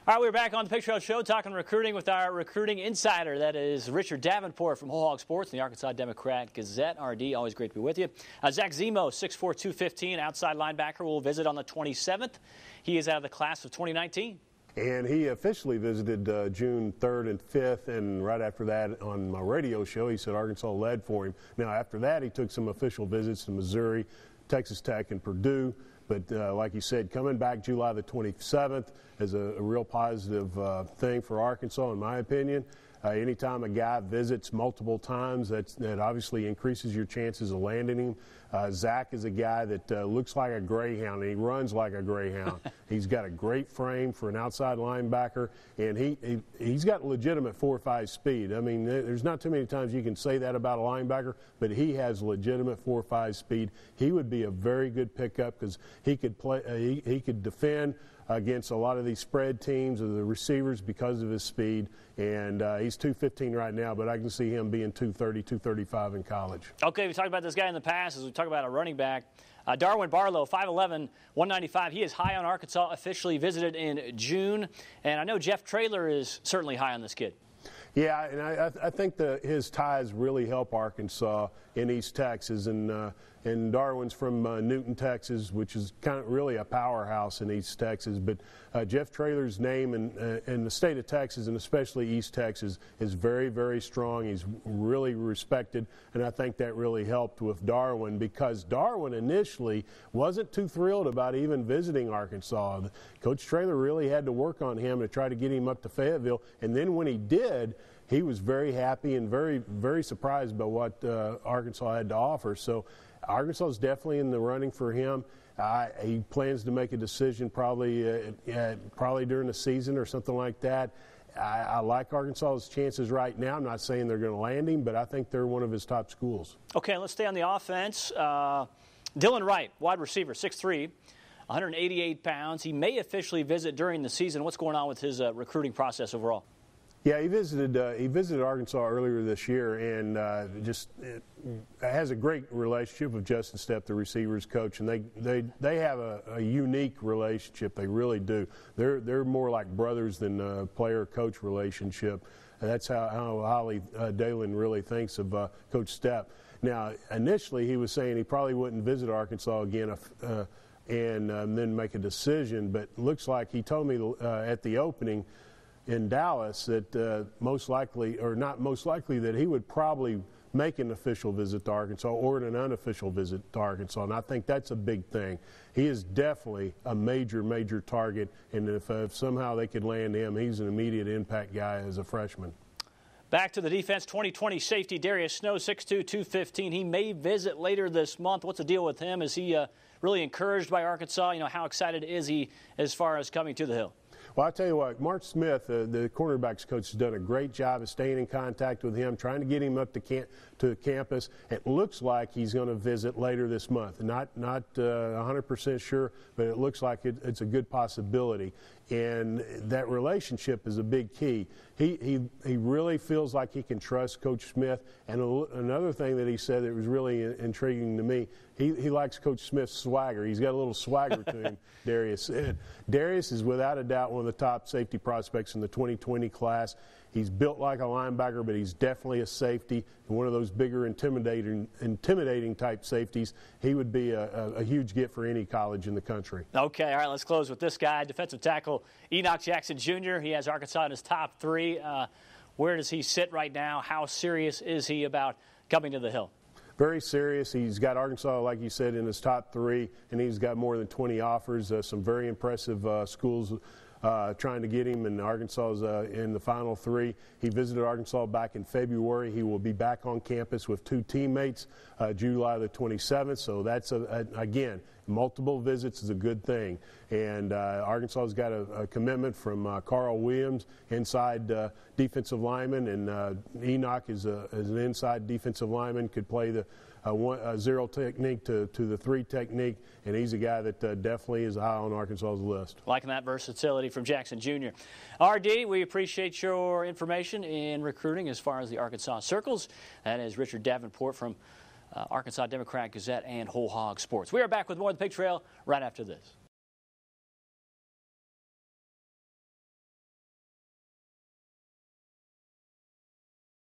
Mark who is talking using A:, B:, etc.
A: All right, we're back on the Picture Show talking recruiting with our recruiting insider. That is Richard Davenport from Whole Hog Sports and the Arkansas Democrat-Gazette. RD, always great to be with you. Zach Zemo, 6'4", 215, outside linebacker, will visit on the 27th. He is out of the class of 2019.
B: And he officially visited June 3rd and 5th, and right after that on my radio show, he said Arkansas led for him. Now, after that, he took some official visits to Missouri, Texas Tech, and Purdue. But like you said, coming back July the 27th is a real positive thing for Arkansas, in my opinion. Anytime a guy visits multiple times, that obviously increases your chances of landing him. Zach is a guy that looks like a greyhound, and he runs like a greyhound. He's got a great frame for an outside linebacker, and he's got legitimate 4.5 speed. I mean, there's not too many times you can say that about a linebacker, but he has legitimate 4.5 speed. He would be a very good pickup because he could play. He could defend against a lot of these spread teams of the receivers because of his speed. And he's 215 right now, but I can see him being 230, 235 in college.
A: Okay, we talked about this guy in the past as we talk about a running back. Darwyn Barlow, 5'11", 195. He is high on Arkansas, officially visited in June. And I know Jeff Traylor is certainly high on this kid.
B: Yeah, and I think his ties really help Arkansas in East Texas, and Darwyn's from Newton, Texas, which is kind of really a powerhouse in East Texas. But Jeff Traylor's name in the state of Texas, and especially East Texas, is very, very strong. He's really respected, and I think that really helped with Darwyn, because Darwyn initially wasn't too thrilled about even visiting Arkansas. Coach Traylor really had to work on him to try to get him up to Fayetteville, and then when he did, he was very happy and very, very surprised by what Arkansas had to offer. So Arkansas is definitely in the running for him. He plans to make a decision probably during the season or something like that. I like Arkansas's chances right now. I'm not saying they're going to land him, but I think they're one of his top schools.
A: Okay, let's stay on the offense. Dillon Right, wide receiver, 6'3", 188 pounds. He may officially visit during the season. What's going on with his recruiting process overall?
B: Yeah, he visited Arkansas earlier this year, and has a great relationship with Justin Stepp, the receivers coach, and they have a unique relationship. They really do. They're more like brothers than a player-coach relationship. That's how highly Dillon really thinks of Coach Stepp. Now, initially, he was saying he probably wouldn't visit Arkansas again and then make a decision, but looks like he told me at the opening in Dallas that most likely, or not most likely, that he would probably make an official visit to Arkansas or an unofficial visit to Arkansas, and I think that's a big thing. He is definitely a major, major target, and if somehow they could land him, he's an immediate impact guy as a freshman.
A: Back to the defense, 2020 safety Darius Snow, 6'2", 215. He may visit later this month. What's the deal with him? Is he really encouraged by Arkansas? You know, how excited is he as far as coming to the Hill?
B: Well, I'll tell you what, Mark Smith, the cornerbacks coach, has done a great job of staying in contact with him, trying to get him up to campus. It looks like he's going to visit later this month. Not 100% sure, but it looks like it's a good possibility. And that relationship is a big key. He really feels like he can trust Coach Smith. And another thing that he said that was really intriguing to me, he likes Coach Smith's swagger. He's got a little swagger to him, Darius said. Darius is without a doubt one of the top safety prospects in the 2020 class. He's built like a linebacker, but he's definitely a safety, and one of those bigger, intimidating type safeties. He would be a huge get for any college in the country.
A: Okay, all right, let's close with this guy, defensive tackle Enoch Jackson Jr. He has Arkansas in his top three. Where does he sit right now? How serious is he about coming to the Hill?
B: Very serious. He's got Arkansas, like you said, in his top three, and he's got more than 20 offers. Some very impressive schools trying to get him, and Arkansas is in the final three. He visited Arkansas back in February. He will be back on campus with two teammates July the 27th. So that's, again, multiple visits is a good thing. And Arkansas has got a commitment from Carl Williams, inside defensive lineman, and Enoch is an inside defensive lineman, could play the zero technique to the three technique, and he's a guy that definitely is high on Arkansas's list.
A: Liking that versatility from Jackson Jr. RD, we appreciate your information in recruiting as far as the Arkansas circles. That is Richard Davenport from Arkansas Democrat-Gazette and Whole Hog Sports. We are back with more of the Pig Trail right after this.